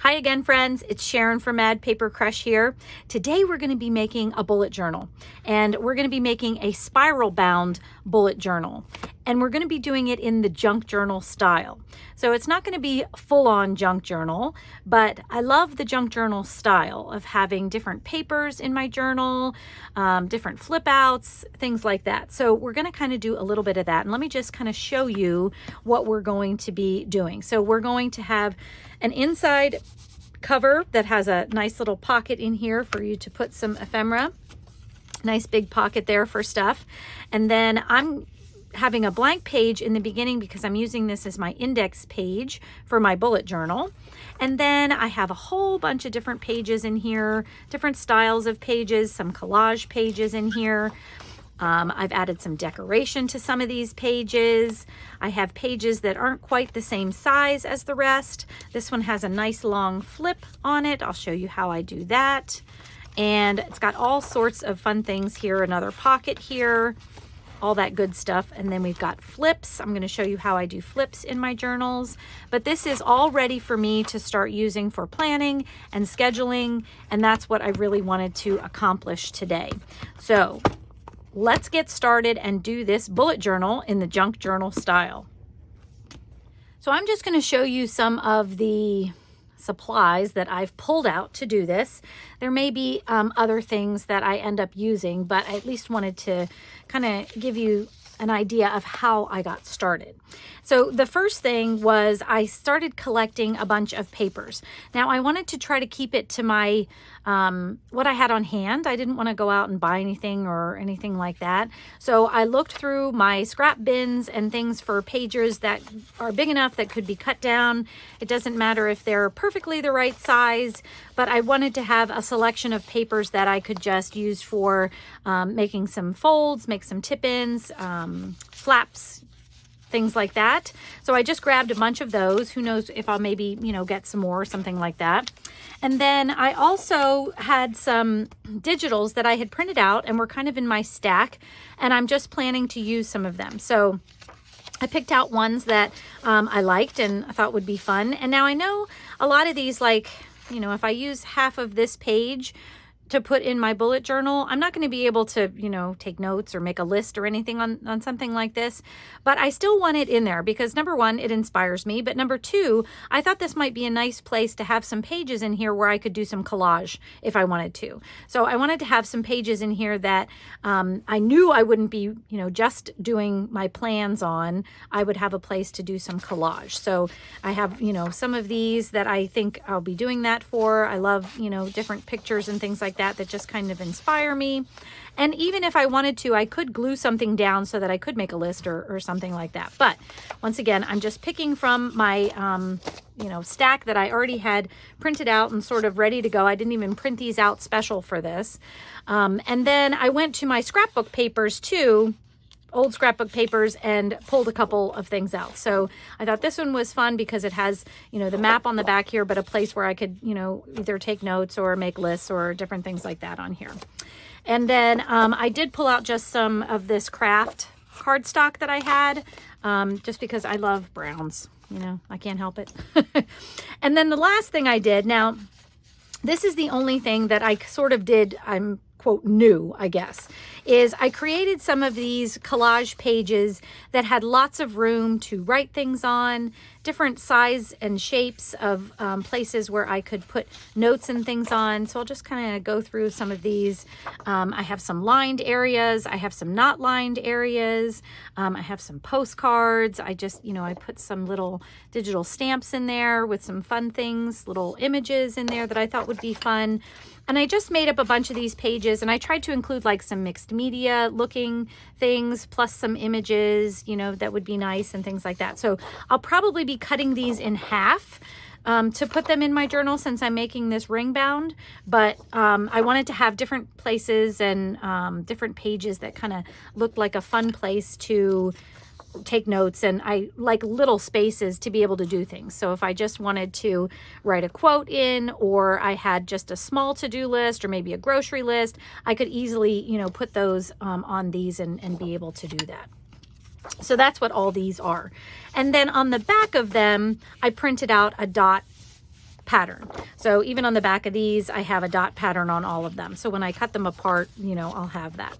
Hi again, friends. It's Sharon from Mad Paper Crush here. Today we're going to be making a bullet journal, and we're going to be making a spiral bound bullet journal, and we're going to be doing it in the junk journal style. So it's not going to be full-on junk journal, but I love the junk journal style of having different papers in my journal, different flip outs, things like that. So we're going to kind of do a little bit of that, and let me just kind of show you what we're going to be doing. So we're going to have an inside cover that has a nice little pocket in here for you to put some ephemera. Nice big pocket there for stuff. And then I'm having a blank page in the beginning because I'm using this as my index page for my bullet journal. And then I have a whole bunch of different pages in here, different styles of pages, some collage pages in here. I've added some decoration to some of these pages. I have pages that aren't quite the same size as the rest. This one has a nice long flip on it. I'll show you how I do that. And it's got all sorts of fun things here. Another pocket here, all that good stuff. And then we've got flips. I'm going to show you how I do flips in my journals. But this is all ready for me to start using for planning and scheduling. And that's what I really wanted to accomplish today. So let's get started and do this bullet journal in the junk journal style. So I'm just going to show you some of the supplies that I've pulled out to do this. There may be other things that I end up using, but I at least wanted to kind of give you an idea of how I got started. So the first thing was I started collecting a bunch of papers. Now I wanted to try to keep it to my what I had on hand. I didn't want to go out and buy anything or anything like that. So I looked through my scrap bins and things for pages that are big enough that could be cut down. It doesn't matter if they're perfectly the right size, but I wanted to have a selection of papers that I could just use for making some folds, make some tip-ins, flaps, things like that. So I just grabbed a bunch of those. Who knows if I'll maybe, get some more or something like that. And then I also had some digitals that I had printed out and were kind of in my stack, and I'm just planning to use some of them. So I picked out ones that I liked and I thought would be fun. And now I know a lot of these, like, if I use half of this page to put in my bullet journal, I'm not going to be able to, take notes or make a list or anything on something like this, but I still want it in there because number one, it inspires me, but number two, I thought this might be a nice place to have some pages in here where I could do some collage if I wanted to. So I wanted to have some pages in here that I knew I wouldn't be, just doing my plans on. I would have a place to do some collage. So I have, some of these that I think I'll be doing that for. I love, different pictures and things like that just kind of inspire me. And even if I wanted to, I could glue something down so that I could make a list or something like that. But once again, I'm just picking from my, stack that I already had printed out and sort of ready to go. I didn't even print these out special for this. And then I went to my scrapbook papers too, old scrapbook papers, and pulled a couple of things out. So I thought this one was fun because it has, the map on the back here, but a place where I could, either take notes or make lists or different things like that on here. And then I did pull out just some of this craft cardstock that I had, just because I love browns, I can't help it. And then the last thing I did, now this is the only thing that I sort of did, I'm quote new, I guess, is I created some of these collage pages that had lots of room to write things on, different size and shapes of places where I could put notes and things on. So I'll just kind of go through some of these. I have some lined areas. I have some not lined areas. I have some postcards. I just, I put some little digital stamps in there with some fun things, little images in there that I thought would be fun. And I just made up a bunch of these pages, and I tried to include like some mixed media looking things, plus some images, that would be nice and things like that. So I'll probably be cutting these in half to put them in my journal since I'm making this ring bound. But I wanted to have different places and different pages that kind of looked like a fun place to take notes, and I like little spaces to be able to do things. So if I just wanted to write a quote in, or I had just a small to-do list or maybe a grocery list, I could easily, put those on these and be able to do that. So that's what all these are. And then on the back of them, I printed out a dot pattern. So even on the back of these, I have a dot pattern on all of them. So when I cut them apart, you know, I'll have that.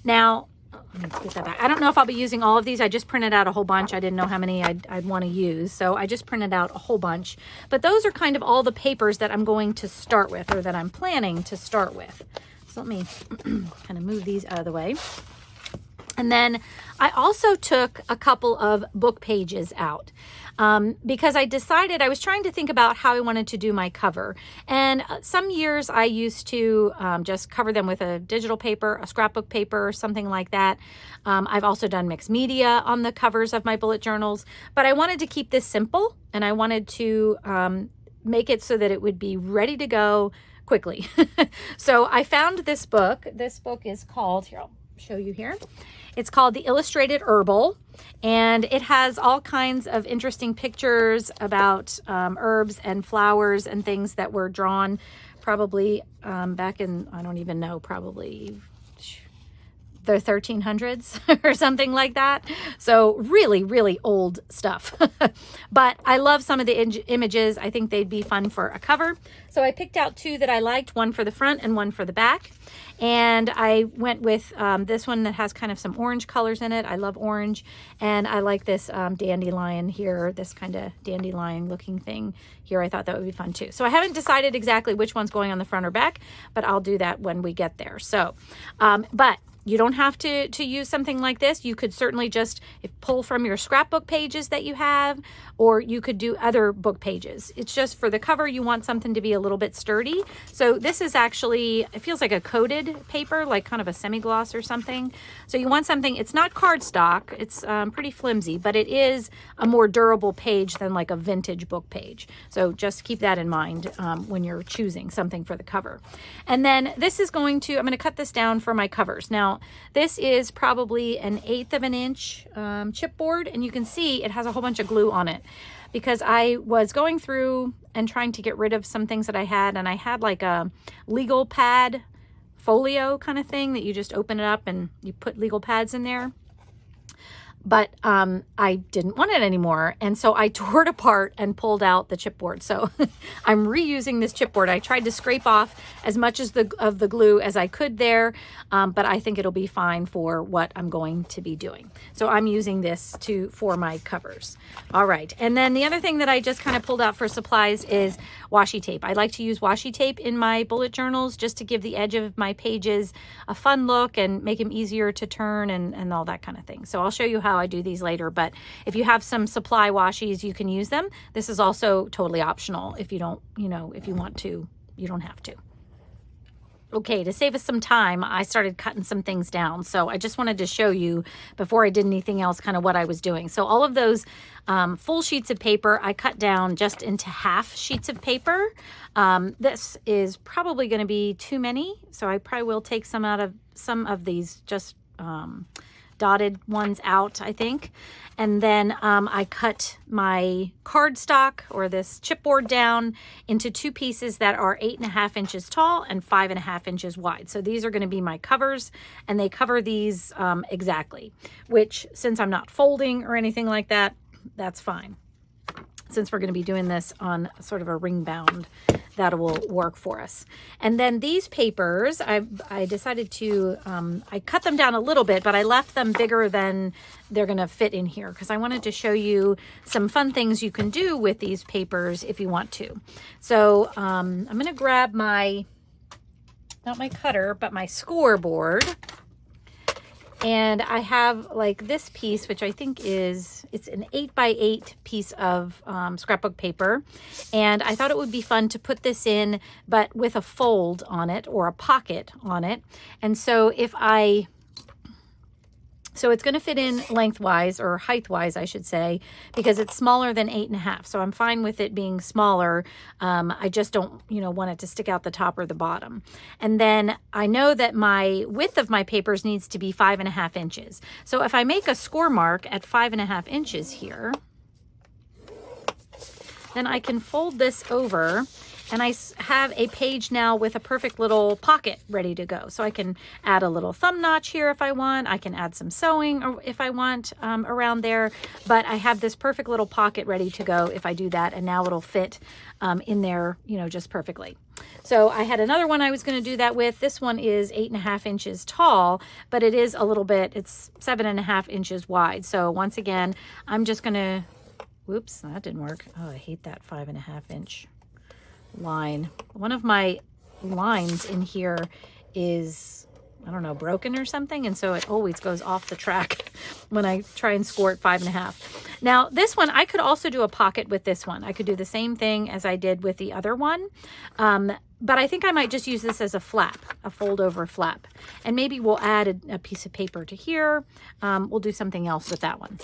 Now, let me get that back. I don't know if I'll be using all of these. I just printed out a whole bunch. I didn't know how many I'd want to use. So I just printed out a whole bunch. But those are kind of all the papers that I'm going to start with, or that I'm planning to start with. So let me kind of move these out of the way. And then I also took a couple of book pages out because I decided, I was trying to think about how I wanted to do my cover. And some years I used to just cover them with a digital paper, a scrapbook paper, or something like that. I've also done mixed media on the covers of my bullet journals, but I wanted to keep this simple, and I wanted to make it so that it would be ready to go quickly. So I found this book. This book is called, here, I'll show you here. It's called The Illustrated Herbal, and it has all kinds of interesting pictures about herbs and flowers and things that were drawn probably back in, I don't even know, probably the 1300s or something like that. So really, really old stuff. But I love some of the images. I think they'd be fun for a cover. So I picked out two that I liked, one for the front and one for the back. And I went with this one that has kind of some orange colors in it. I love orange. And I like this dandelion here, this kind of dandelion looking thing here. I thought that would be fun too. So I haven't decided exactly which one's going on the front or back, but I'll do that when we get there. So, but you don't have to use something like this. You could certainly just pull from your scrapbook pages that you have, or you could do other book pages. It's just for the cover, you want something to be a little bit sturdy. So this is actually, it feels like a coated paper, like kind of a semi-gloss or something. So you want something, it's not cardstock, it's pretty flimsy, but it is a more durable page than like a vintage book page. So just keep that in mind when you're choosing something for the cover. And then this is going to, I'm going to cut this down for my covers. Now, this is probably 1/8 of an inch chipboard, and you can see it has a whole bunch of glue on it because I was going through and trying to get rid of some things that I had, and I had like a legal pad folio kind of thing that you just open it up and you put legal pads in there. But I didn't want it anymore. And so I tore it apart and pulled out the chipboard. So I'm reusing this chipboard. I tried to scrape off as much of the glue as I could there, but I think it'll be fine for what I'm going to be doing. So I'm using this for my covers. All right. And then the other thing that I just kind of pulled out for supplies is washi tape. I like to use washi tape in my bullet journals just to give the edge of my pages a fun look and make them easier to turn and all that kind of thing. So I'll show you how I do these later, but if you have some supply washies, you can use them. This is also totally optional. If you don't, if you want to, you don't have to. Okay, to save us some time, I started cutting some things down. So I just wanted to show you before I did anything else kind of what I was doing. So all of those full sheets of paper, I cut down just into half sheets of paper. This is probably going to be too many. So I probably will take some of these just dotted ones out, I think. And then I cut my cardstock or this chipboard down into two pieces that are 8.5 inches tall and 5.5 inches wide. So these are going to be my covers, and they cover these exactly, which since I'm not folding or anything like that, that's fine. Since we're going to be doing this on sort of a ring bound, that will work for us. And then these papers, I decided to, I cut them down a little bit, but I left them bigger than they're going to fit in here because I wanted to show you some fun things you can do with these papers if you want to. So I'm going to grab not my cutter, but my scoreboard. And I have like this piece, which I think it's an 8x8 piece of scrapbook paper. And I thought it would be fun to put this in, but with a fold on it or a pocket on it. And so so it's going to fit in lengthwise or height-wise, I should say, because it's smaller than 8.5. So I'm fine with it being smaller. I just don't, want it to stick out the top or the bottom. And then I know that my width of my papers needs to be 5.5 inches. So if I make a score mark at 5.5 inches here, then I can fold this over And I have a page now with a perfect little pocket ready to go. So I can add a little thumb notch here if I want. I can add some sewing or if I want around there. But I have this perfect little pocket ready to go if I do that. And now it'll fit in there, you know, just perfectly. So I had another one I was going to do that with. This one is 8.5 inches tall, but it is a little bit, it's 7.5 inches wide. So once again, I'm just going to, whoops, that didn't work. Oh, I hate that 5.5 inch line. One of my lines in here is, I don't know, broken or something, and so it always goes off the track when I try and score at 5.5. Now this one, I could also do a pocket with this one. I could do the same thing as I did with the other one, but I think I might just use this as a flap, a fold over flap, and maybe we'll add a piece of paper to here. We'll do something else with that one.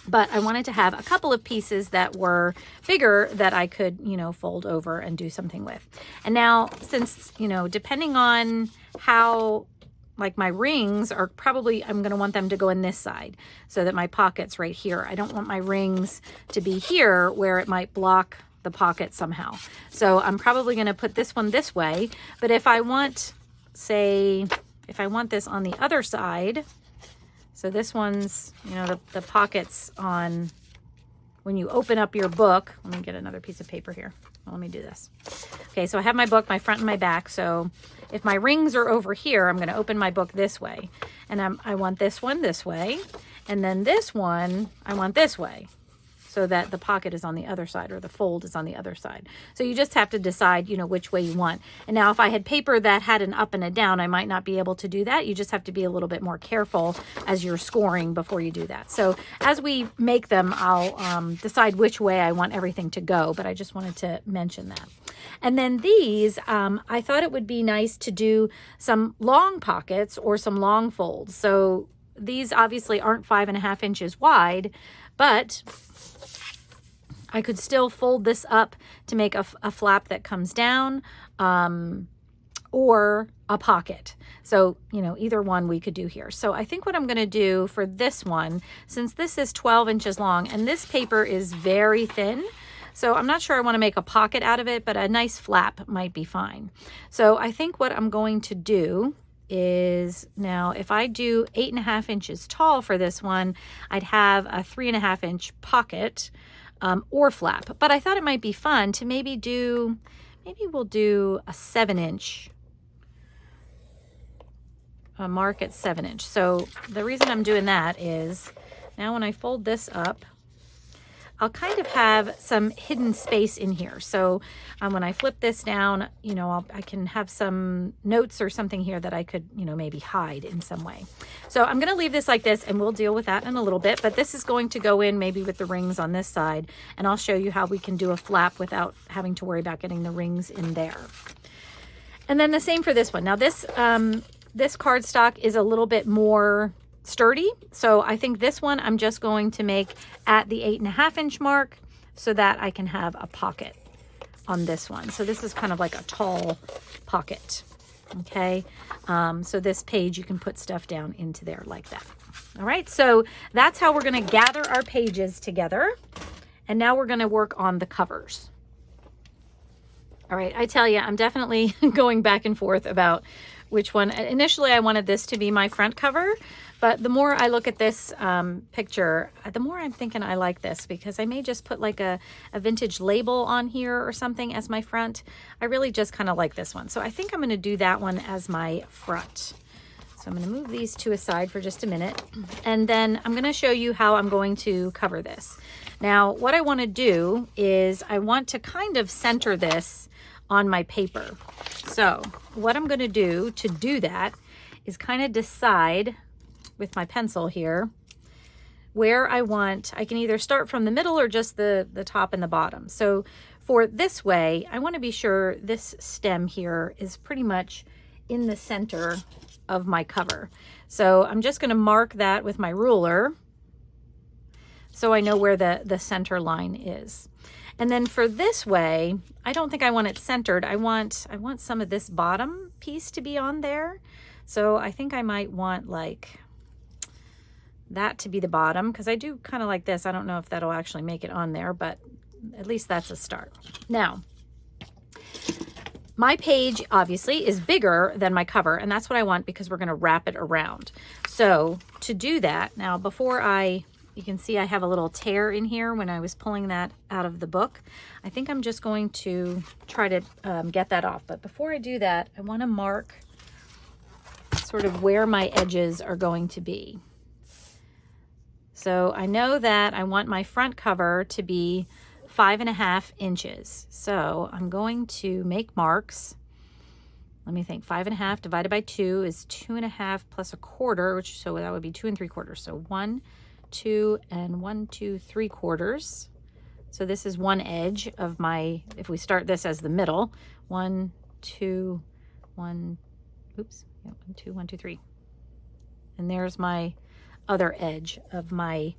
But I wanted to have a couple of pieces that were bigger that I could, you know, fold over and do something with. And now, since, you know, depending on how, like my rings are probably, I'm going to want them to go in this side so that my pocket's right here. I don't want my rings to be here where it might block the pocket somehow. So I'm probably going to put this one this way. But if I want, say, if I want this on the other side, so this one's, you know, the pockets on, when you open up your book, let me get another piece of paper here. Well, let me do this. Okay, so I have my book, my front and my back. So if my rings are over here, I'm going to open my book this way. And I want this one this way. And then this one, I want this way, so that the pocket is on the other side, or the fold is on the other side. So you just have to decide, you know, which way you want. And now if I had paper that had an up and a down, I might not be able to do that. You just have to be a little bit more careful as you're scoring before you do that. So as we make them, I'll decide which way I want everything to go, but I just wanted to mention that. And then these, I thought it would be nice to do some long pockets or some long folds. So these obviously aren't 5.5 inches wide, but I could still fold this up to make a flap that comes down, or a pocket. So, you know, either one we could do here. So I think what I'm going to do for this one, since this is 12 inches long and this paper is very thin, so I'm not sure I want to make a pocket out of it, but a nice flap might be fine. So I think what I'm going to do is, now if I do 8.5 inches tall for this one, I'd have a 3.5 inch pocket, or flap. But I thought it might be fun to maybe we'll do a 7 inch, a mark at 7 inch. So the reason I'm doing that is, now when I fold this up, I'll kind of have some hidden space in here. So when I flip this down, you know, I can have some notes or something here that I could, you know, maybe hide in some way. So I'm going to leave this like this, and we'll deal with that in a little bit. But this is going to go in maybe with the rings on this side, and I'll show you how we can do a flap without having to worry about getting the rings in there. And then the same for this one. Now this cardstock is a little bit more sturdy, so I think this one I'm just going to make at the 8.5 inch mark so that I can have a pocket on this one. So this is kind of like a tall pocket. Okay, so this page you can put stuff down into there like that. All right, so that's how we're going to gather our pages together, and now we're going to work on the covers. All right, I tell you, I'm definitely going back and forth about which one. Initially I wanted this to be my front cover, but the more I look at this picture, the more I'm thinking I like this, because I may just put like a vintage label on here or something as my front. I really just kind of like this one. So I think I'm going to do that one as my front. So I'm going to move these two aside for just a minute, and then I'm going to show you how I'm going to cover this. Now, what I want to do is I want to kind of center this on my paper. So what I'm going to do that is kind of decide with my pencil here where I can either start from the middle or just the top and the bottom. So for this way, I want to be sure this stem here is pretty much in the center of my cover. So I'm just going to mark that with my ruler so I know where the center line is. And then for this way, I don't think I want it centered. I want some of this bottom piece to be on there. So I think I might want like that to be the bottom, because I do kind of like this. I don't know if that'll actually make it on there, but at least that's a start. Now, my page obviously is bigger than my cover, and that's what I want because we're going to wrap it around. So to do that, now you can see I have a little tear in here when I was pulling that out of the book. I think I'm just going to try to get that off. But before I do that, I want to mark sort of where my edges are going to be. So I know that I want my front cover to be 5.5 inches. So I'm going to make marks. Let me think. 5.5 divided by 2 is 2.5 plus 1/4, which so that would be 2 3/4. So 1, 2, and 1, 2, 3/4. So this is one edge of my, if we start this as the middle, 1, 2, 1, oops, yeah, 1, 2, 1, 2, 3. And there's my other edge of my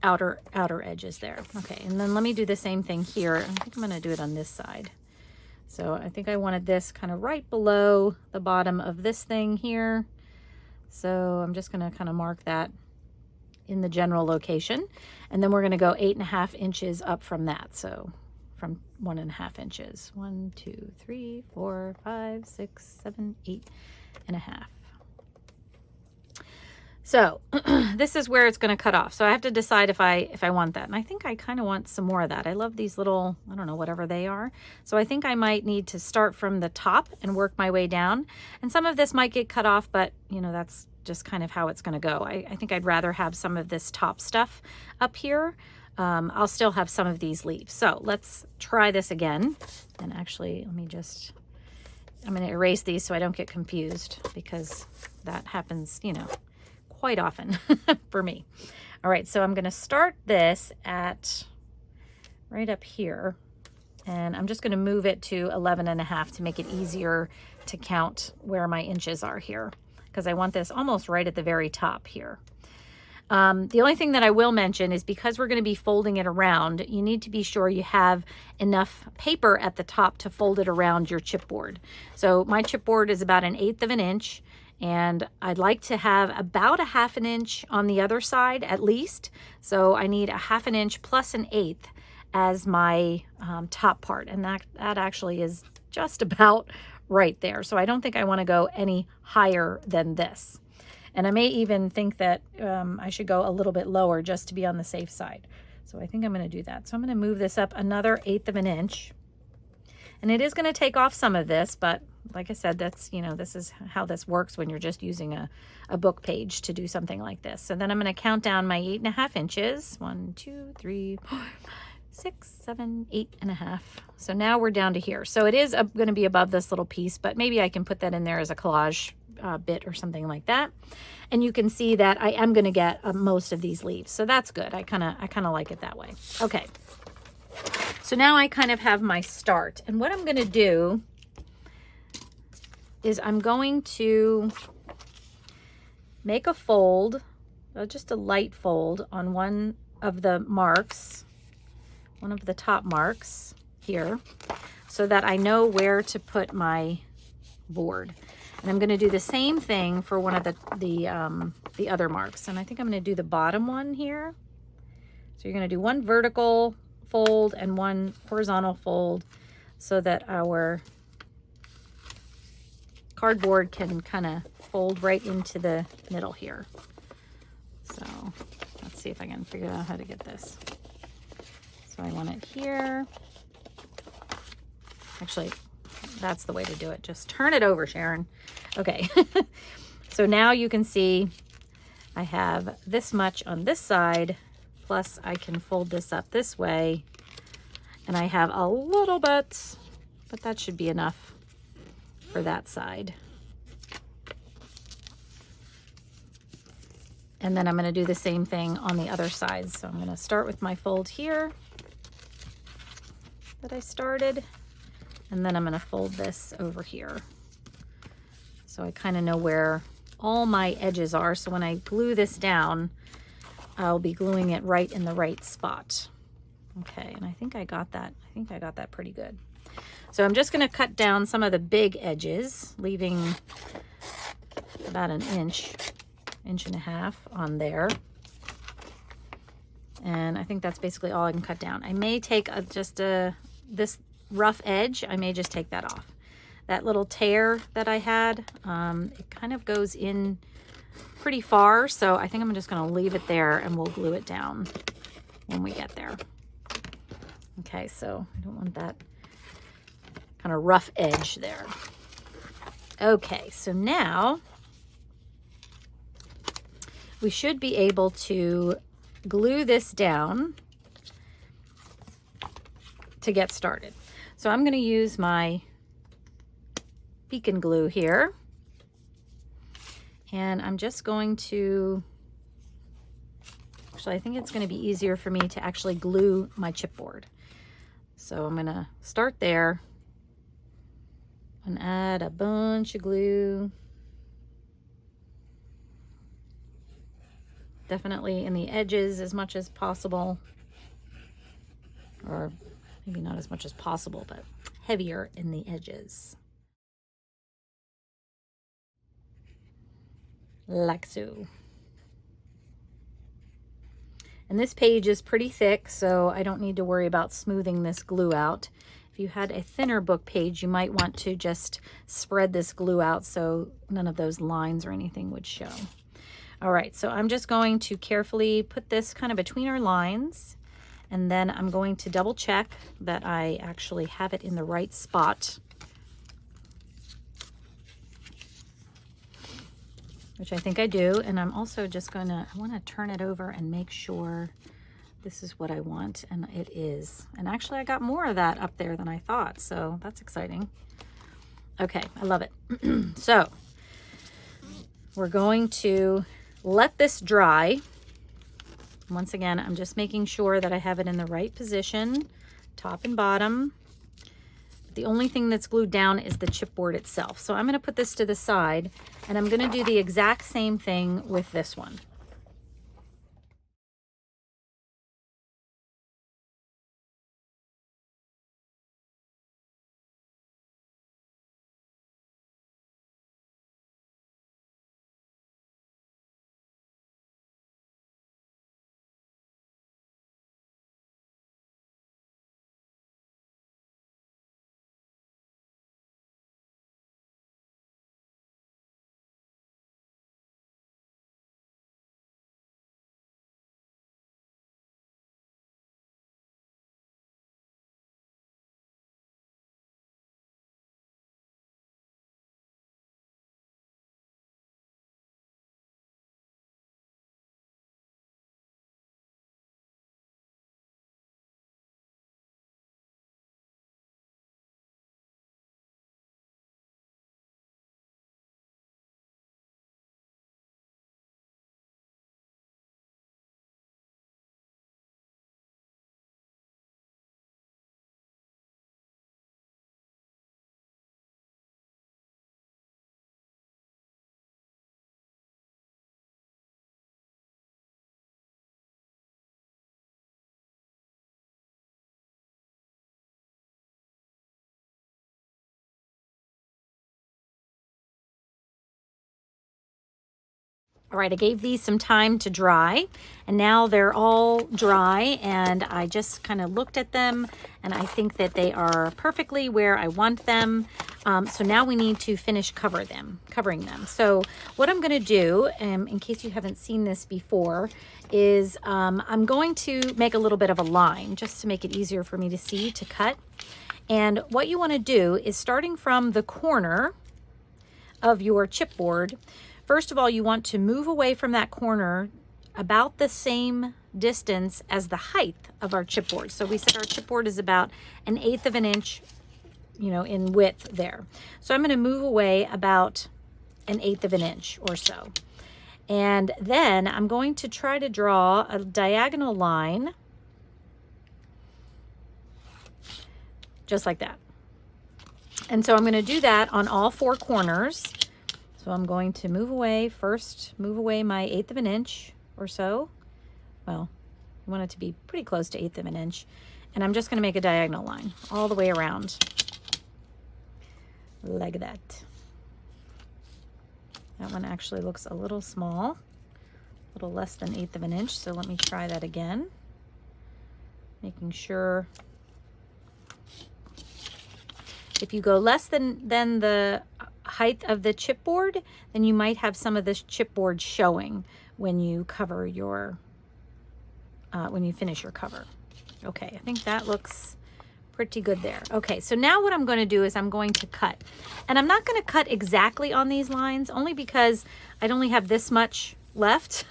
outer edges there. Okay, and then let me do the same thing here. I think I'm going to do it on this side. So I think I wanted this kind of right below the bottom of this thing here. So I'm just going to kind of mark that in the general location. And then we're going to go 8.5 inches up from that. So from 1.5 inches. 1, 2, 3, 4, 5, 6, 7, 8.5. So this is where it's going to cut off. So I have to decide if I want that. And I think I kind of want some more of that. I love these little, I don't know, whatever they are. So I think I might need to start from the top and work my way down. And some of this might get cut off, but you know, that's just kind of how it's going to go. I think I'd rather have some of this top stuff up here. I'll still have some of these leaves. So let's try this again. And actually, I'm going to erase these so I don't get confused, because that happens, you know, quite often for me. All right, so I'm going to start this at right up here, and I'm just going to move it to 11.5 to make it easier to count where my inches are here, because I want this almost right at the very top here. The only thing that I will mention is, because we're going to be folding it around, you need to be sure you have enough paper at the top to fold it around your chipboard. So my chipboard is about 1/8 of an inch, and I'd like to have about 1/2 inch on the other side at least. So I need 1/2 inch plus 1/8 as my top part, and that actually is just about right there. So I don't think I want to go any higher than this. And I may even think that I should go a little bit lower just to be on the safe side. So I think I'm going to do that. So I'm going to move this up another 1/8 of an inch. And it is going to take off some of this, but like I said, that's, you know, this is how this works when you're just using a book page to do something like this. So then I'm going to count down my 8.5 inches. 1, 2, 3, 4, 5, 6, 7, 8.5. So now we're down to here. So it is going to be above this little piece, but maybe I can put that in there as a collage bit or something like that. And you can see that I am going to get most of these leaves. So that's good. I kind of like it that way. Okay. So now I kind of have my start. And what I'm going to do is I'm going to make a fold, just a light fold on one of the marks, one of the top marks here, so that I know where to put my board. And I'm going to do the same thing for one of the other marks. And I think I'm going to do the bottom one here. So you're going to do one vertical fold and one horizontal fold, so that our cardboard can kind of fold right into the middle here. So let's see if I can figure out how to get this. So I want it here. Actually, that's the way to do it. Just turn it over, Sharon. Okay. So now you can see I have this much on this side, plus I can fold this up this way, and I have a little bit, but that should be enough for that side. And then I'm going to do the same thing on the other side. So I'm going to start with my fold here that I started, and then I'm going to fold this over here. So I kind of know where all my edges are. So when I glue this down, I'll be gluing it right in the right spot. Okay, and I think I got that. I think I got that pretty good. So I'm just going to cut down some of the big edges, leaving about 1 inch, 1.5 inches on there. And I think that's basically all I can cut down. I may take this rough edge, I may just take that off. That little tear that I had, it kind of goes in pretty far, so I think I'm just going to leave it there and we'll glue it down when we get there. Okay, so I don't want that kind of rough edge there. Okay, so now we should be able to glue this down to get started. So I'm going to use my beacon glue here, and I'm just going to, actually I think it's going to be easier for me to actually glue my chipboard. So I'm going to start there and add a bunch of glue. Definitely in the edges as much as possible, or maybe not as much as possible, but heavier in the edges. Like so. And this page is pretty thick, so I don't need to worry about smoothing this glue out. If you had a thinner book page, you might want to just spread this glue out so none of those lines or anything would show. All right, so I'm just going to carefully put this kind of between our lines, and then I'm going to double check that I actually have it in the right spot, which I think I do. And I'm also just I want to turn it over and make sure this is what I want, and it is. And actually I got more of that up there than I thought, so that's exciting. Okay, I love it. So we're going to let this dry. Once again, I'm just making sure that I have it in the right position, top and bottom. The only thing that's glued down is the chipboard itself. So I'm going to put this to the side, and I'm going to do the exact same thing with this one. All right, I gave these some time to dry, and now they're all dry, and I just kind of looked at them, and I think that they are perfectly where I want them. So now we need to finish covering them. So what I'm going to do, in case you haven't seen this before, is I'm going to make a little bit of a line just to make it easier for me to see, to cut. And what you want to do is, starting from the corner of your chipboard, first of all, you want to move away from that corner about the same distance as the height of our chipboard. So we said our chipboard is about 1/8 of an inch, in width there. So I'm going to move away about 1/8 of an inch or so. And then I'm going to try to draw a diagonal line just like that. And so I'm going to do that on all 4 corners. So I'm going to move away my 1/8 of an inch or so. Well, I want it to be pretty close to 1/8 of an inch. And I'm just going to make a diagonal line all the way around. Like that. That one actually looks a little small, a little less than 1/8 of an inch. So let me try that again. Making sure If you go less than the height of the chipboard, then you might have some of this chipboard showing when you cover your, when you finish your cover. Okay, I think that looks pretty good there. Okay, so now what I'm going to do is I'm going to cut. And I'm not going to cut exactly on these lines, only because I'd only have this much left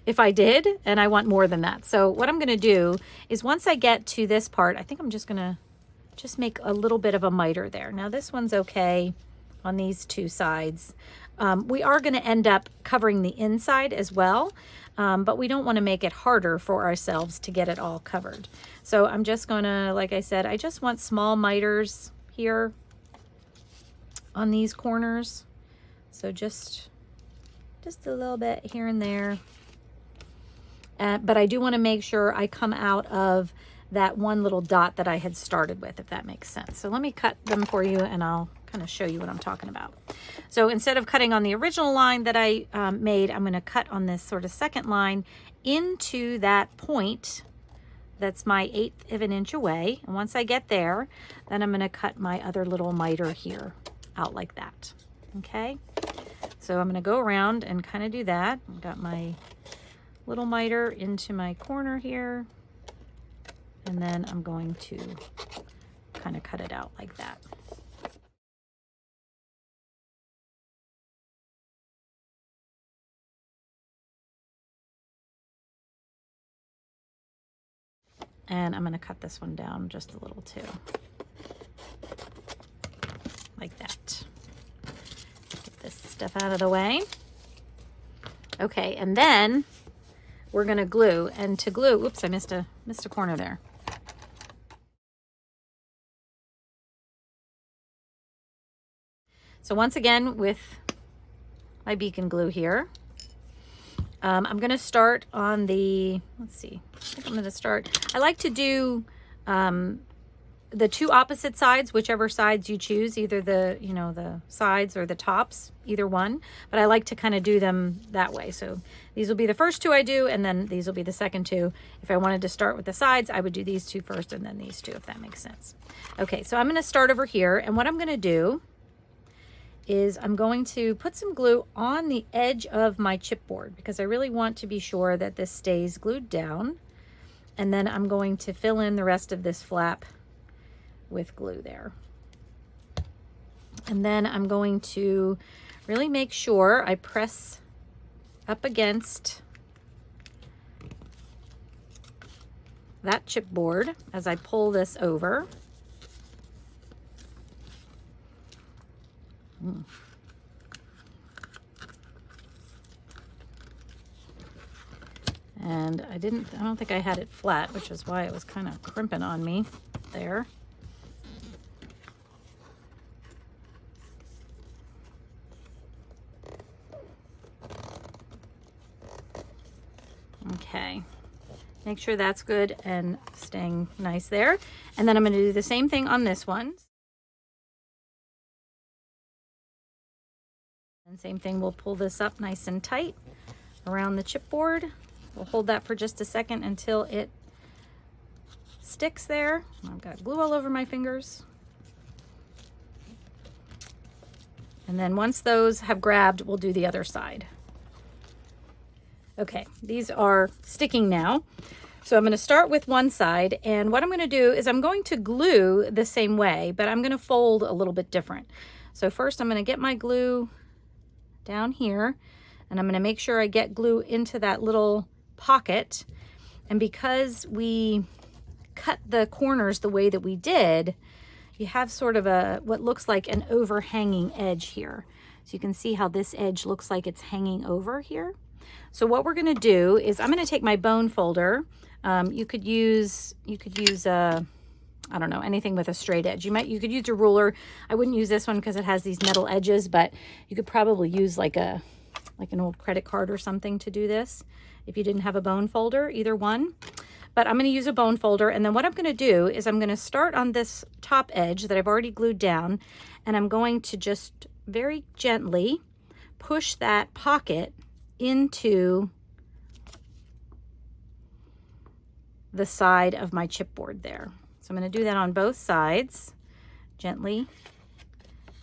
if I did, and I want more than that. So what I'm going to do is once I get to this part, I think I'm just going to make a little bit of a miter there. Now this one's okay on these two sides. We are going to end up covering the inside as well, but we don't want to make it harder for ourselves to get it all covered. So I'm just going to, like I said, I just want small miters here on these corners. So just a little bit here and there. But I do want to make sure I come out of that one little dot that I had started with, if that makes sense. So let me cut them for you and I'll kind of show you what I'm talking about. So instead of cutting on the original line that I made, I'm going to cut on this sort of second line into that point that's my 1/8 of an inch away. And once I get there, then I'm going to cut my other little miter here out like that. Okay. So I'm going to go around and kind of do that. I've got my little miter into my corner here. And then I'm going to kind of cut it out like that. And I'm going to cut this one down just a little too. Like that. Get this stuff out of the way. Okay, and then we're going to glue. And to glue, oops, I missed a corner there. So once again, with my beacon glue here, I'm going to start on the, let's see, I think I'm going to start, I like to do the two opposite sides, whichever sides you choose, either the, you know, the sides or the tops, either one, but I like to kind of do them that way. So these will be the first two I do, and then these will be the second two. If I wanted to start with the sides, I would do these two first and then these two, if that makes sense. Okay, so I'm going to start over here, and what I'm going to do is I'm going to put some glue on the edge of my chipboard because I really want to be sure that this stays glued down. And then I'm going to fill in the rest of this flap with glue there. And then I'm going to really make sure I press up against that chipboard as I pull this over. And I don't think I had it flat, which is why it was kind of crimping on me there. Okay, make sure that's good and staying nice there. And then I'm going to do the same thing on this one. And same thing, we'll pull this up nice and tight around the chipboard. We'll hold that for just a second until it sticks there. I've got glue all over my fingers. And then once those have grabbed, we'll do the other side. Okay, these are sticking now. So I'm going to start with one side, and what I'm going to do is I'm going to glue the same way, but I'm going to fold a little bit different. So first I'm going to get my glue down here, and I'm going to make sure I get glue into that little pocket. And because we cut the corners the way that we did, you have sort of a what looks like an overhanging edge here. So you can see how this edge looks like it's hanging over here. So what we're going to do is I'm going to take my bone folder. You could use I don't know, anything with a straight edge. You could use a ruler. I wouldn't use this one because it has these metal edges, but you could probably use like an old credit card or something to do this if you didn't have a bone folder, either one. But I'm going to use a bone folder, and then what I'm going to do is I'm going to start on this top edge that I've already glued down, and I'm going to just very gently push that pocket into the side of my chipboard there. So I'm going to do that on both sides, gently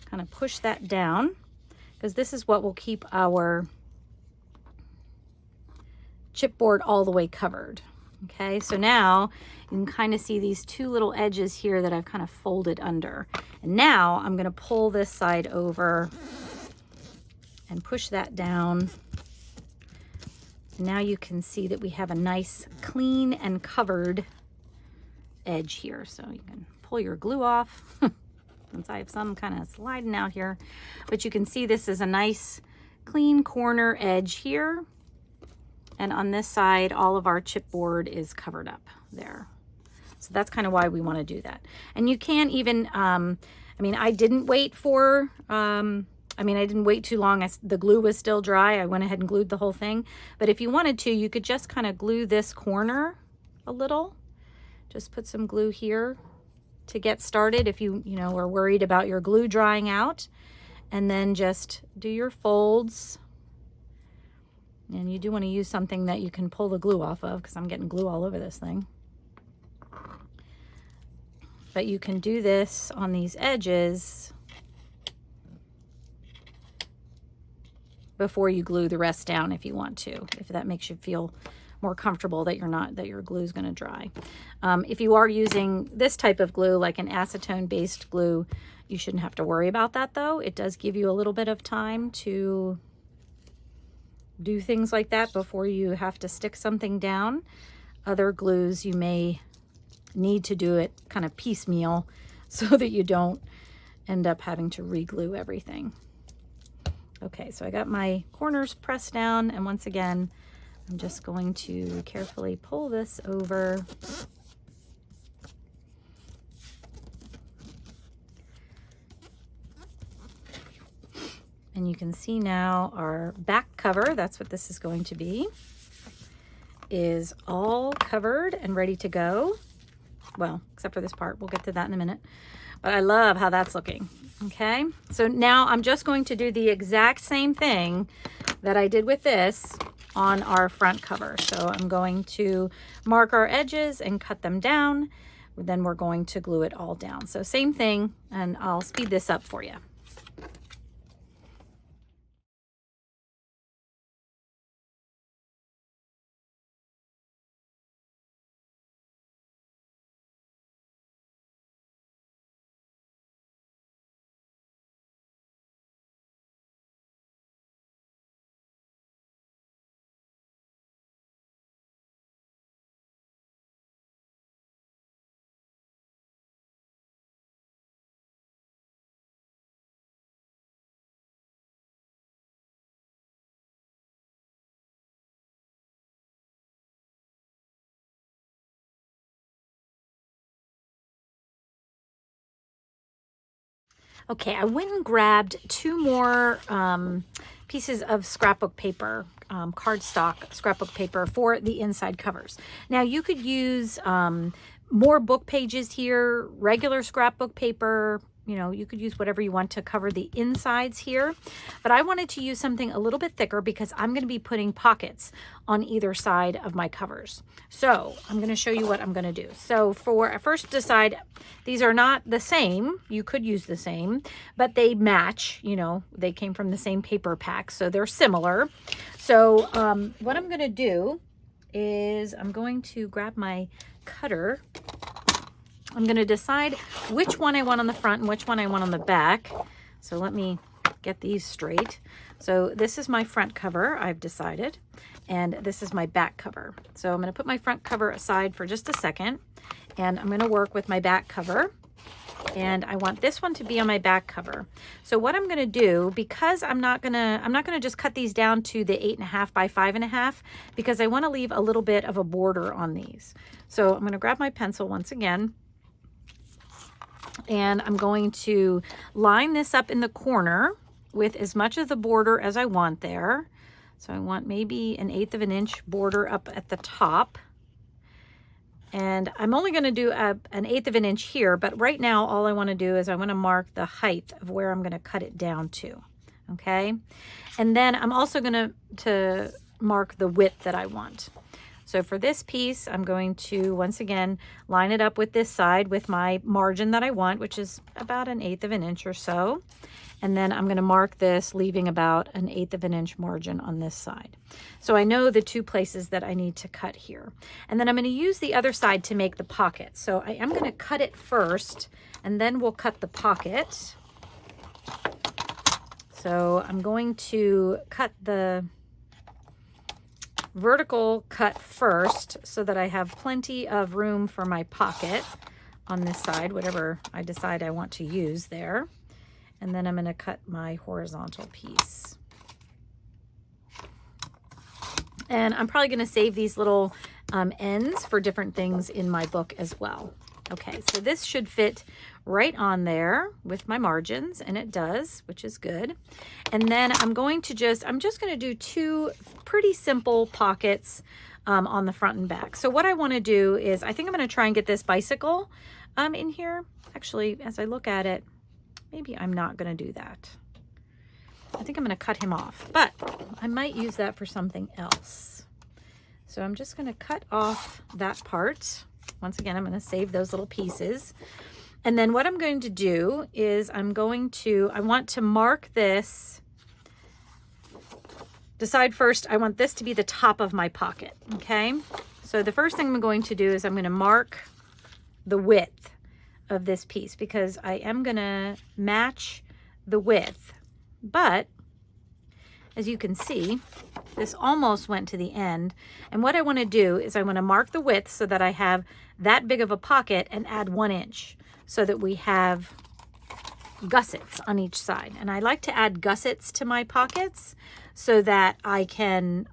kind of push that down, because this is what will keep our chipboard all the way covered. Okay, so now you can kind of see these two little edges here that I've kind of folded under. And now I'm going to pull this side over and push that down. Now you can see that we have a nice clean and covered edge here. So you can pull your glue off since I have some kind of sliding out here. But you can see this is a nice clean corner edge here. And on this side, all of our chipboard is covered up there. So that's kind of why we want to do that. And you can even, I mean, I didn't wait for, I didn't wait too long. The glue was still dry. I went ahead and glued the whole thing. But if you wanted to, you could just kind of glue this corner a little. Just put some glue here to get started if you are worried about your glue drying out. And then just do your folds. And you do want to use something that you can pull the glue off of, because I'm getting glue all over this thing. But you can do this on these edges before you glue the rest down if you want to, if that makes you feel more comfortable that your glue is going to dry. If you are using this type of glue, like an acetone based glue, you shouldn't have to worry about that though. It does give you a little bit of time to do things like that before you have to stick something down. Other glues, you may need to do it kind of piecemeal so that you don't end up having to re-glue everything. Okay, so I got my corners pressed down, and once again, I'm just going to carefully pull this over. And you can see now our back cover, that's what this is going to be, is all covered and ready to go. Well, except for this part. We'll get to that in a minute. But I love how that's looking. Okay, so now I'm just going to do the exact same thing that I did with this on our front cover. So I'm going to mark our edges and cut them down. Then we're going to glue it all down. So same thing, and I'll speed this up for you. Okay, I went and grabbed two more pieces of scrapbook paper, cardstock scrapbook paper for the inside covers. Now you could use more book pages here, regular scrapbook paper. You could use whatever you want to cover the insides here. But I wanted to use something a little bit thicker because I'm going to be putting pockets on either side of my covers. So I'm going to show you what I'm going to do. So first decide, these are not the same. You could use the same, but they match. They came from the same paper pack, so they're similar. So what I'm going to do is I'm going to grab my cutter. I'm going to decide which one I want on the front and which one I want on the back. So let me get these straight. So this is my front cover, I've decided, and this is my back cover. So I'm going to put my front cover aside for just a second, and I'm going to work with my back cover. And I want this one to be on my back cover. So what I'm going to do, because I'm not going to just cut these down to the 8.5 by 5.5, because I want to leave a little bit of a border on these. So I'm going to grab my pencil once again. And I'm going to line this up in the corner with as much of the border as I want there. So I want maybe 1/8 of an inch border up at the top. And I'm only going to do 1/8 of an inch here, but right now all I want to do is I want to mark the height of where I'm going to cut it down to. Okay. And then I'm also going to mark the width that I want. So for this piece, I'm going to, once again, line it up with this side with my margin that I want, which is about 1/8 of an inch or so. And then I'm going to mark this, leaving about 1/8 of an inch margin on this side. So I know the 2 places that I need to cut here. And then I'm going to use the other side to make the pocket. So I am going to cut it first, and then we'll cut the pocket. So I'm going to cut the vertical cut first so that I have plenty of room for my pocket on this side, whatever I decide I want to use there. And then I'm going to cut my horizontal piece. And I'm probably going to save these little ends for different things in my book as well. Okay, so this should fit right on there with my margins, and it does, which is good. And then I'm just going to do 2 pretty simple pockets on the front and back. So what I want to do is, I think I'm going to try and get this bicycle in here. Actually, as I look at it, maybe I'm not going to do that. I think I'm going to cut him off, but I might use that for something else. So I'm just going to cut off that part. Once again, I'm going to save those little pieces. And then what I'm going to do is I want to mark this. Decide first, I want this to be the top of my pocket, okay? So the first thing I'm going to do is I'm going to mark the width of this piece, because I am going to match the width. But as you can see, this almost went to the end. And what I want to do is I want to mark the width so that I have that big of a pocket, and add 1 inch so that we have gussets on each side. And I like to add gussets to my pockets so that I can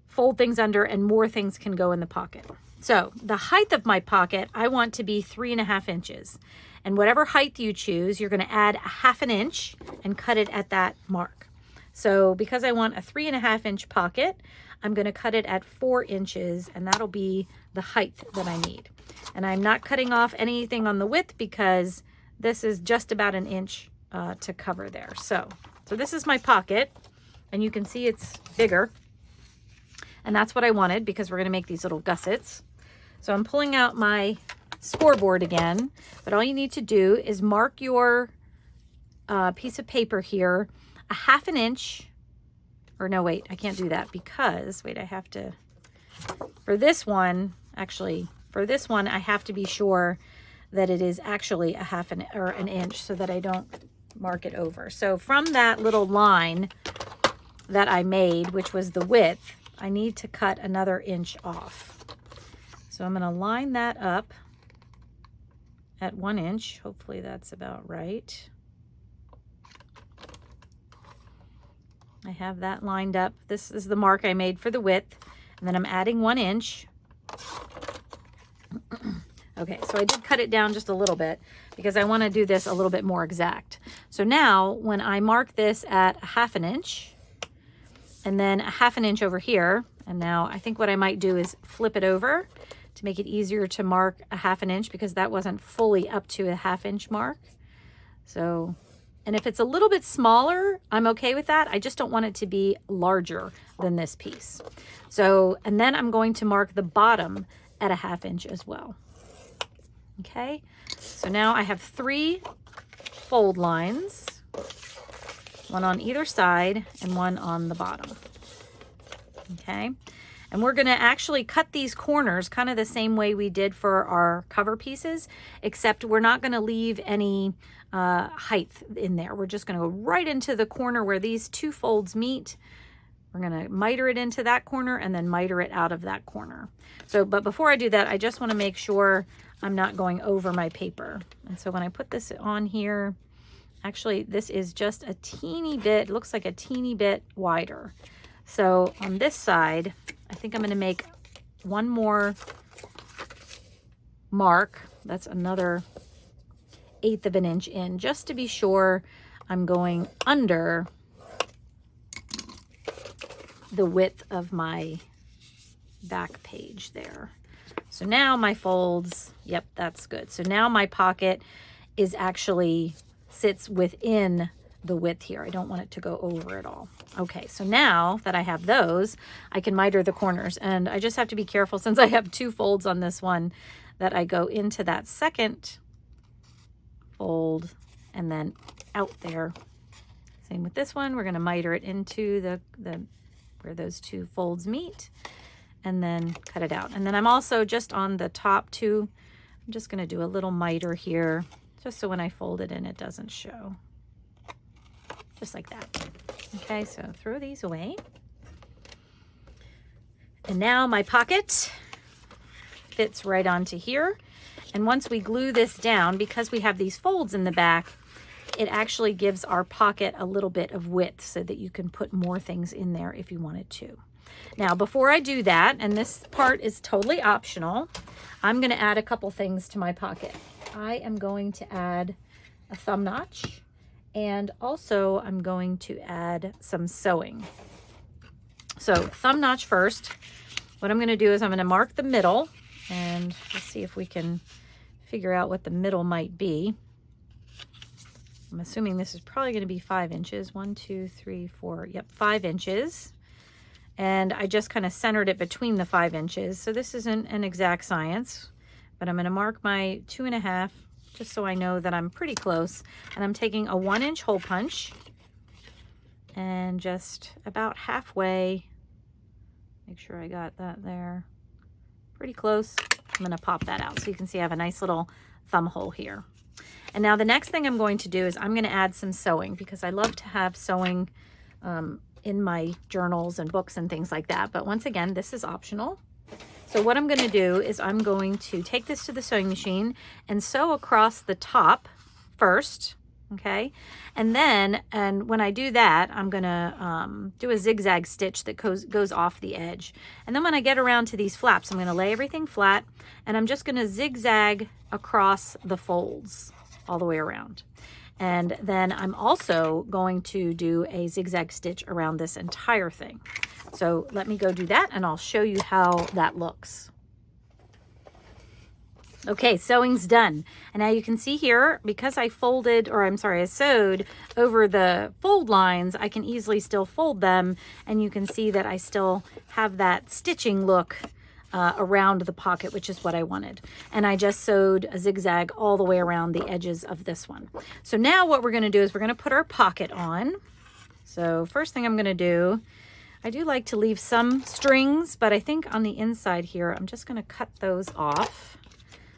fold things under and more things can go in the pocket. So the height of my pocket, I want to be 3.5 inches. And whatever height you choose, you're going to add 1/2 inch and cut it at that mark. So because I want a 3.5 inch pocket, I'm going to cut it at 4 inches, and that'll be the height that I need. And I'm not cutting off anything on the width because this is just about 1 inch to cover there. So this is my pocket, and you can see it's bigger. And that's what I wanted, because we're going to make these little gussets. So I'm pulling out my scoreboard again, but all you need to do is mark your piece of paper here 1/2 inch. Or no, wait, I can't do that because, wait, I have to, for this one, I have to be sure that it is actually 1/2 inch so that I don't mark it over. So from that little line that I made, which was the width, I need to cut another inch off. So I'm going to line that up at 1 inch. Hopefully that's about right. I have that lined up. This is the mark I made for the width, and then I'm adding 1 inch. Okay, so I did cut it down just a little bit because I want to do this a little bit more exact. So now when I mark this at 1/2 inch, and then 1/2 inch over here, and now I think what I might do is flip it over to make it easier to mark 1/2 inch, because that wasn't fully up to a 1/2 inch mark. So, and if it's a little bit smaller, I'm okay with that. I just don't want it to be larger than this piece. So, and then I'm going to mark the bottom at 1/2 inch as well. Okay, so now I have 3 fold lines, one on either side and one on the bottom. Okay, and we're going to actually cut these corners kind of the same way we did for our cover pieces, except we're not going to leave any height in there. We're just going to go right into the corner where these 2 folds meet. We're going to miter it into that corner and then miter it out of that corner. So, but before I do that, I just want to make sure I'm not going over my paper. And so when I put this on here, actually this is just a teeny bit, looks like a teeny bit wider. So on this side, I think I'm going to make one more mark. That's another 1/8 of an inch in, just to be sure I'm going under the width of my back page there. So now my folds, yep, that's good. So now my pocket is actually sits within the width here. I don't want it to go over at all. Okay, so now that I have those, I can miter the corners, and I just have to be careful since I have 2 folds on this one that I go into that second fold and then out there. Same with this one. We're going to miter it into the where those 2 folds meet and then cut it out. And then I'm also just on the top 2, I'm just going to do a little miter here just so when I fold it in it doesn't show. Just like that. Okay, so throw these away. And now my pocket fits right onto here. And once we glue this down, because we have these folds in the back, it actually gives our pocket a little bit of width so that you can put more things in there if you wanted to. Now, before I do that, and this part is totally optional, I'm going to add a couple things to my pocket. I am going to add a thumb notch, and also I'm going to add some sewing. So thumb notch first. What I'm going to do is I'm going to mark the middle, and let's see if we can figure out what the middle might be. I'm assuming this is probably going to be 5 inches. 1, 2, 3, 4. Yep, 5 inches. And I just kind of centered it between the 5 inches. So this isn't an exact science, but I'm going to mark my 2.5 just so I know that I'm pretty close. And I'm taking a 1-inch hole punch and just about halfway, make sure I got that there, pretty close. I'm going to pop that out so you can see I have a nice little thumb hole here. And now the next thing I'm going to do is I'm going to add some sewing, because I love to have sewing in my journals and books and things like that. But once again, this is optional. So what I'm going to do is I'm going to take this to the sewing machine and sew across the top first. Okay. And then, and when I do that, I'm going to do a zigzag stitch that goes off the edge. And then when I get around to these flaps, I'm going to lay everything flat, and I'm just going to zigzag across the folds all the way around. And then I'm also going to do a zigzag stitch around this entire thing. So let me go do that, and I'll show you how that looks. Okay, sewing's done. And now you can see here, because I I sewed over the fold lines, I can easily still fold them, and you can see that I still have that stitching look around the pocket, which is what I wanted. And I just sewed a zigzag all the way around the edges of this one. So now what we're going to do is we're going to put our pocket on. So first thing I'm going to do, I do like to leave some strings, but I think on the inside here, I'm just going to cut those off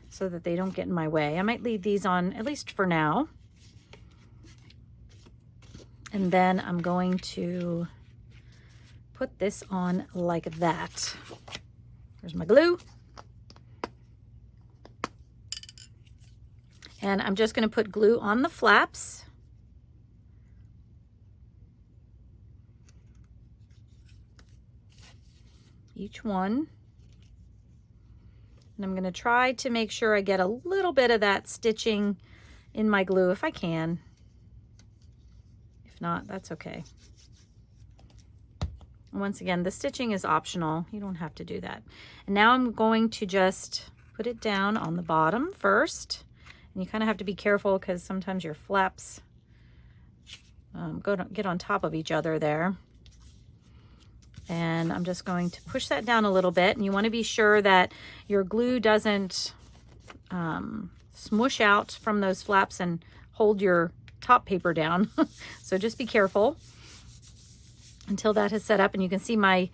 so that they don't get in my way. I might leave these on, at least for now. And then I'm going to put this on like that. There's my glue. And I'm just going to put glue on the flaps. Each one. And I'm going to try to make sure I get a little bit of that stitching in my glue if I can. If not, that's okay. Once again, the stitching is optional. You don't have to do that. And now I'm going to just put it down on the bottom first. And you kind of have to be careful because sometimes your flaps get on top of each other there. And I'm just going to push that down a little bit. And you want to be sure that your glue doesn't smush out from those flaps and hold your top paper down. So just be careful until that has set up. And you can see my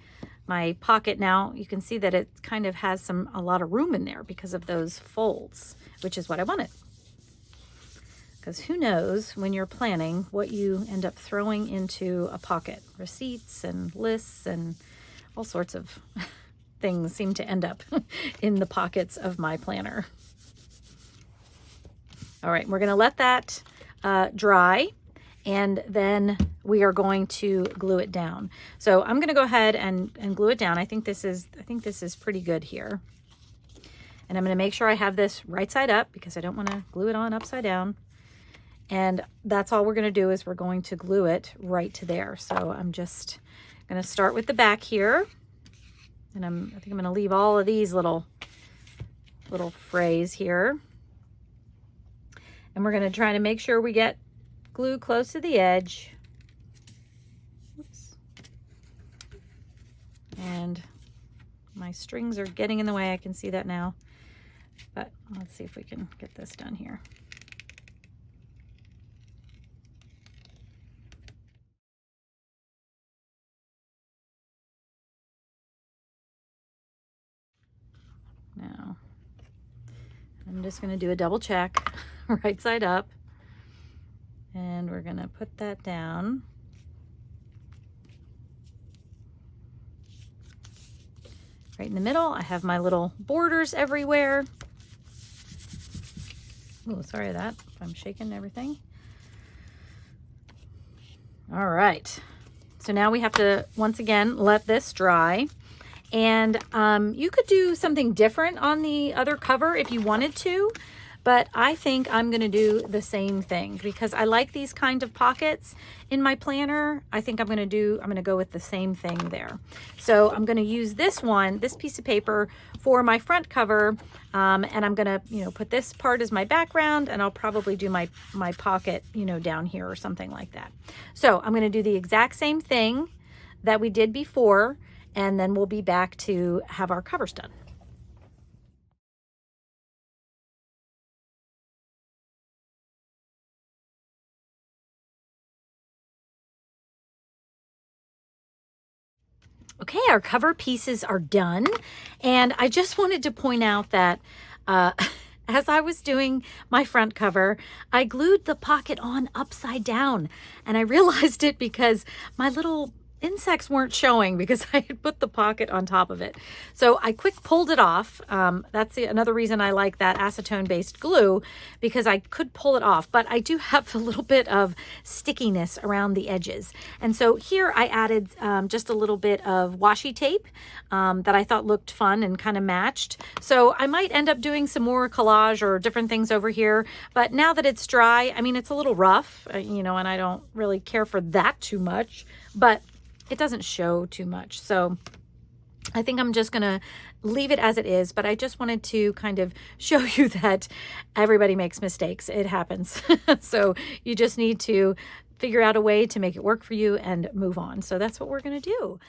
pocket now. You can see that it kind of has a lot of room in there because of those folds, which is what I wanted. Because who knows when you're planning what you end up throwing into a pocket. Receipts and lists and all sorts of things seem to end up in the pockets of my planner. All right, we're going to let that dry, and then we are going to glue it down. So I'm going to go ahead and glue it down. I think this is pretty good here. And I'm going to make sure I have this right side up because I don't want to glue it on upside down. And that's all we're going to do is we're going to glue it right to there. So I'm just going to start with the back here. And I think I'm going to leave all of these little frays here. And we're going to try to make sure we get glue close to the edge. Oops. And my strings are getting in the way. I can see that now. But let's see if we can get this done here. Now, I'm just going to do a double check, right side up. And we're going to put that down. Right in the middle, I have my little borders everywhere. Oh, sorry that, I'm shaking everything. All right, so now we have to, once again, let this dry. And you could do something different on the other cover if you wanted to, but I think I'm gonna do the same thing because I like these kind of pockets in my planner. I think I'm gonna go with the same thing there. So I'm gonna use this piece of paper for my front cover, and I'm gonna, put this part as my background, and I'll probably do my pocket, down here or something like that. So I'm gonna do the exact same thing that we did before, and then we'll be back to have our covers done. Okay, our cover pieces are done, and I just wanted to point out that as I was doing my front cover, I glued the pocket on upside down, and I realized it because my little insects weren't showing because I had put the pocket on top of it. So I quick pulled it off. That's another reason I like that acetone-based glue, because I could pull it off, but I do have a little bit of stickiness around the edges. And so here I added just a little bit of washi tape that I thought looked fun and kind of matched. So I might end up doing some more collage or different things over here, but now that it's dry, I mean, it's a little rough, and I don't really care for that too much, but it doesn't show too much. So I think I'm just gonna leave it as it is, but I just wanted to kind of show you that everybody makes mistakes. It happens. So you just need to figure out a way to make it work for you and move on. So that's what we're gonna do.